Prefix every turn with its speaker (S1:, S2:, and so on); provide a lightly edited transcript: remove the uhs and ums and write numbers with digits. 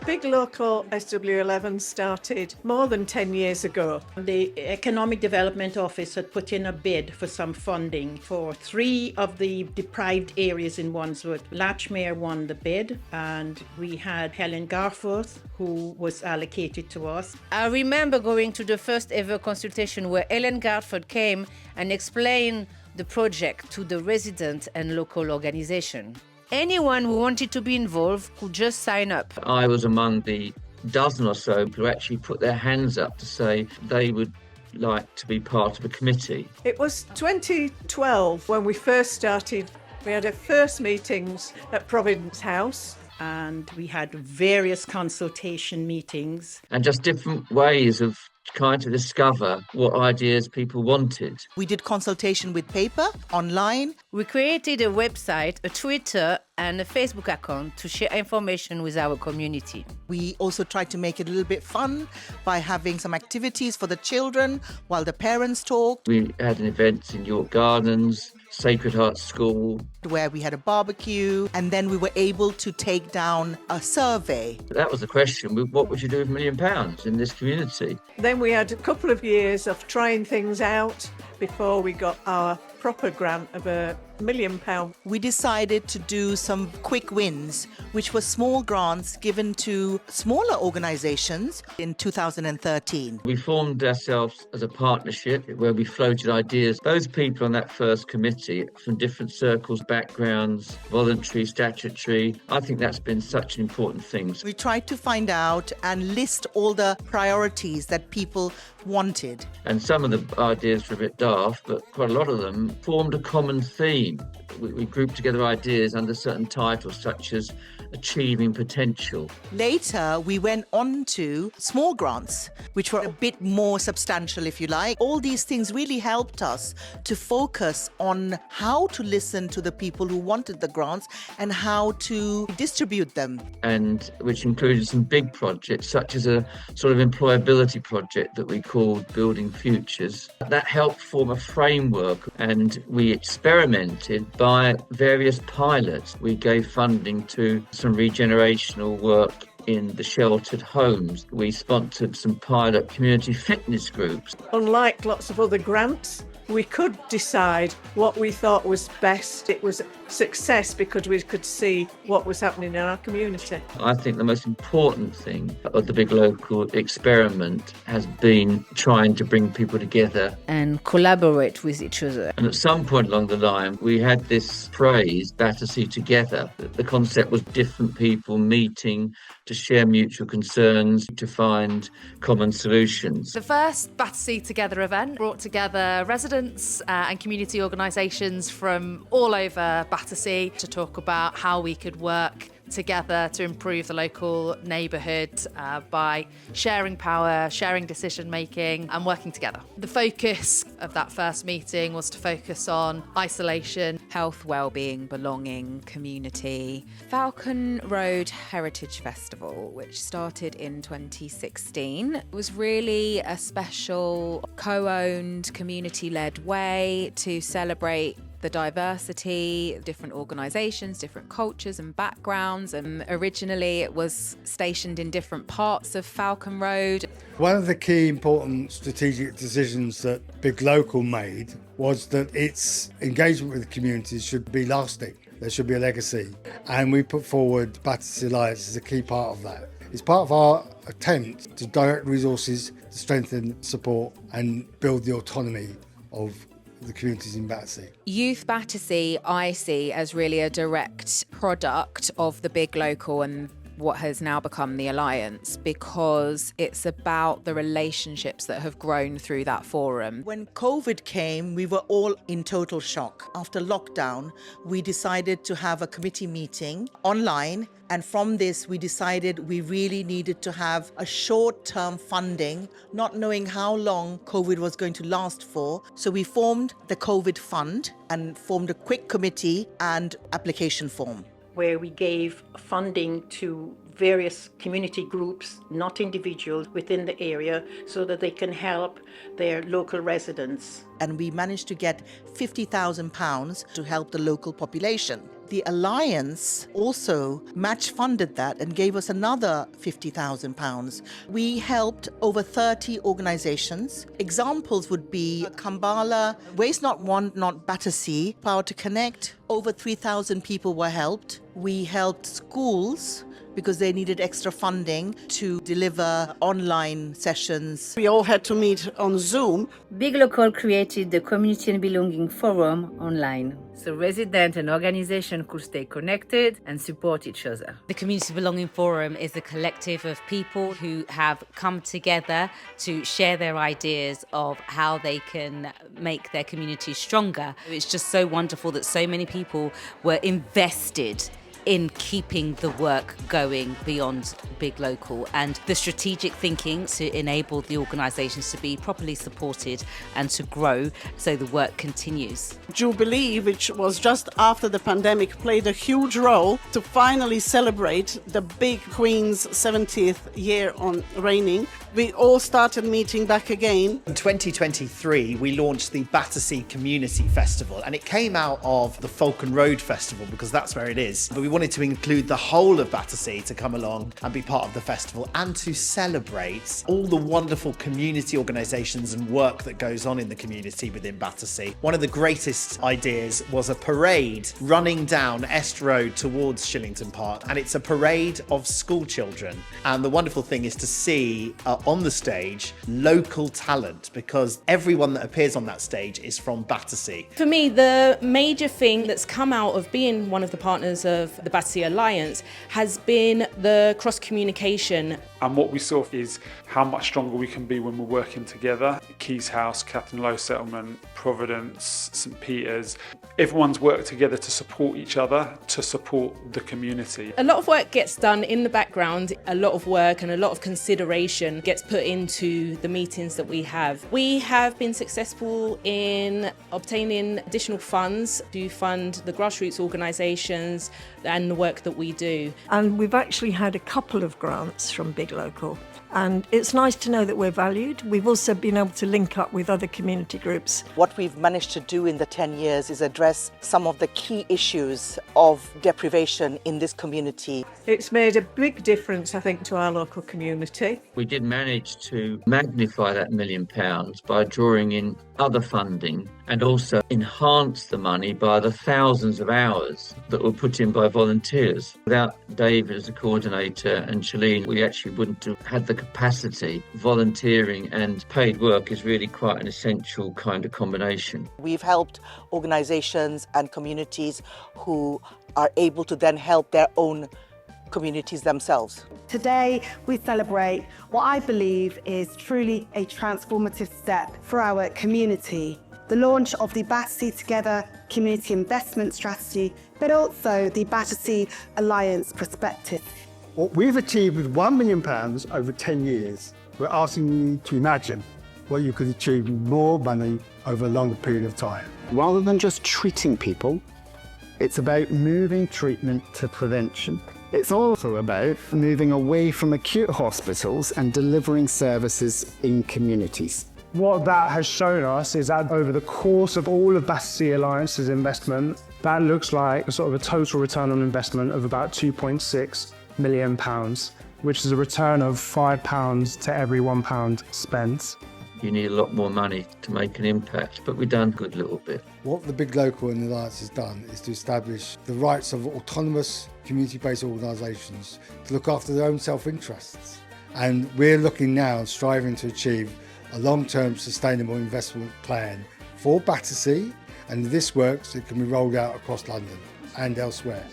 S1: Big Local SW11 started more than 10 years ago.
S2: The Economic Development Office had put in a bid for some funding for 3 of the deprived areas in Wandsworth. Latchmere won the bid, and we had Helen Garforth, who was allocated to us.
S3: I remember going to the first ever consultation where Helen Garforth came and explained the project to the residents and local organisation. Anyone who wanted to be involved could just sign up.
S4: I was among the dozen or so who actually put their hands up to say they would like to be part of a committee.
S1: It was 2012 when we first started. We had our first meetings at Providence House.
S2: And we had various consultation meetings.
S4: And just different ways of trying to discover what ideas people wanted.
S5: We did consultation with paper, online.
S3: We created a website, a Twitter and a Facebook account to share information with our community.
S5: We also tried to make it a little bit fun by having some activities for the children while the parents talked.
S4: We had an event in York Gardens, Sacred Heart School,
S5: where we had a barbecue, and then we were able to take down a survey.
S4: That was the question: what would you do with £1 million in this community?
S1: Then we had a couple of years of trying things out before we got our proper grant of £1 million.
S5: We decided to do some quick wins, which were small grants given to smaller organisations in 2013.
S4: We formed ourselves as a partnership where we floated ideas. Those people on that first committee from different circles, backgrounds, voluntary, statutory, I think that's been such an important thing.
S5: We tried to find out and list all the priorities that people wanted.
S4: And some of the ideas were a bit daft, but quite a lot of them formed a common theme. We grouped together ideas under certain titles such as achieving potential.
S5: Later, we went on to small grants, which were a bit more substantial, if you like. All these things really helped us to focus on how to listen to the people who wanted the grants and how to distribute them.
S4: And which included some big projects, such as a sort of employability project that we called Building Futures. That helped form a framework, and we experimented by various pilots. We gave funding to some regenerational work in the sheltered homes. We sponsored some pilot community fitness groups.
S1: Unlike lots of other grants, we could decide what we thought was best. It was success because we could see what was happening in our community.
S4: I think the most important thing of the Big Local experiment has been trying to bring people together
S3: and collaborate with each other.
S4: And at some point along the line, we had this phrase, Battersea Together. The concept was different people meeting to share mutual concerns, to find common solutions.
S6: The first Battersea Together event brought together residents and community organisations from all over Battersea to talk about how we could work together to improve the local neighbourhood by sharing power, sharing decision making and working together. The focus of that first meeting was to focus on isolation,
S7: health, well-being, belonging, community. Falcon Road Heritage Festival, which started in 2016, was really a special co-owned, community-led way to celebrate the diversity, different organisations, different cultures and backgrounds. And originally it was stationed in different parts of Falcon Road.
S8: One of the key important strategic decisions that Big Local made was that its engagement with communities should be lasting. There should be a legacy. And we put forward Battersea Alliance as a key part of that. It's part of our attempt to direct resources to strengthen, support and build the autonomy of the communities in Battersea.
S7: Youth Battersea I see as really a direct product of the Big Local and what has now become the Alliance, because it's about the relationships that have grown through that forum.
S5: When COVID came, we were all in total shock. After lockdown, we decided to have a committee meeting online. And from this, we decided we really needed to have a short-term funding, not knowing how long COVID was going to last for. So we formed the COVID Fund and formed a quick committee and application form,
S2: where we gave funding to various community groups, not individuals, within the area so that they can help their local residents.
S5: And we managed to get £50,000 to help the local population. The Alliance also match funded that and gave us another £50,000. We helped over 30 organizations. Examples would be Kambala, Waste Not Want Not Battersea, Power to Connect. Over 3,000 people were helped. We helped schools because they needed extra funding to deliver online sessions.
S9: We all had to meet on Zoom.
S3: Big Local created the Community and Belonging Forum online, so residents and organizations could stay connected and support each other.
S10: The Community Belonging Forum is a collective of people who have come together to share their ideas of how they can make their community stronger. It's just so wonderful that so many people were invested in keeping the work going beyond Big Local, and the strategic thinking to enable the organisations to be properly supported and to grow so the work continues.
S9: Jubilee, which was just after the pandemic, played a huge role to finally celebrate the big Queen's 70th year on reigning. We all started meeting back again.
S11: In 2023, we launched the Battersea Community Festival, and it came out of the Falcon Road Festival because that's where it is. But we wanted to include the whole of Battersea to come along and be part of the festival and to celebrate all the wonderful community organisations and work that goes on in the community within Battersea. One of the greatest ideas was a parade running down Est Road towards Shillington Park, and it's a parade of school children. And the wonderful thing is to see on the stage local talent, because everyone that appears on that stage is from Battersea.
S12: For me, the major thing that's come out of being one of the partners of the Battersea Alliance has been the cross-communication.
S13: And what we saw is how much stronger we can be when we're working together. Keys House, Captain Low Settlement, Providence, St Peter's. Everyone's worked together to support each other, to support the community.
S12: A lot of work gets done in the background. A lot of work and a lot of consideration gets put into the meetings that we have. We have been successful in obtaining additional funds to fund the grassroots organisations and the work that we do.
S14: And we've actually had a couple of grants from Big Local. And it's nice to know that we're valued. We've also been able to link up with other community groups.
S5: What we've managed to do in the 10 years is address some of the key issues of deprivation in this community.
S1: It's made a big difference, I think, to our local community.
S4: We did manage to magnify that £1 million by drawing in other funding and also enhance the money by the thousands of hours that were put in by volunteers. Without David as a coordinator and Shalene, we actually wouldn't have had the capacity. Volunteering and paid work is really quite an essential kind of combination.
S5: We've helped organisations and communities who are able to then help their own communities themselves.
S15: Today we celebrate what I believe is truly a transformative step for our community. The launch of the Battersea Together Community Investment Strategy, but also the Battersea Alliance Prospectus.
S16: What we've achieved with £1 million over 10 years, we're asking you to imagine what you could achieve with more money over a longer period of time.
S17: Rather than just treating people, it's about moving treatment to prevention. It's also about moving away from acute hospitals and delivering services in communities.
S16: What that has shown us is that over the course of all of Battersea Alliance's investment, that looks like a sort of a total return on investment of about £2.6 million, which is a return of £5 to every £1 spent.
S4: You need a lot more money to make an impact, but we've done a good little bit.
S8: What the Big Local and the Alliance has done is to establish the rights of autonomous community-based organisations to look after their own self-interests. And we're looking now and striving to achieve a long-term sustainable investment plan for Battersea, and if this works, it can be rolled out across London and elsewhere.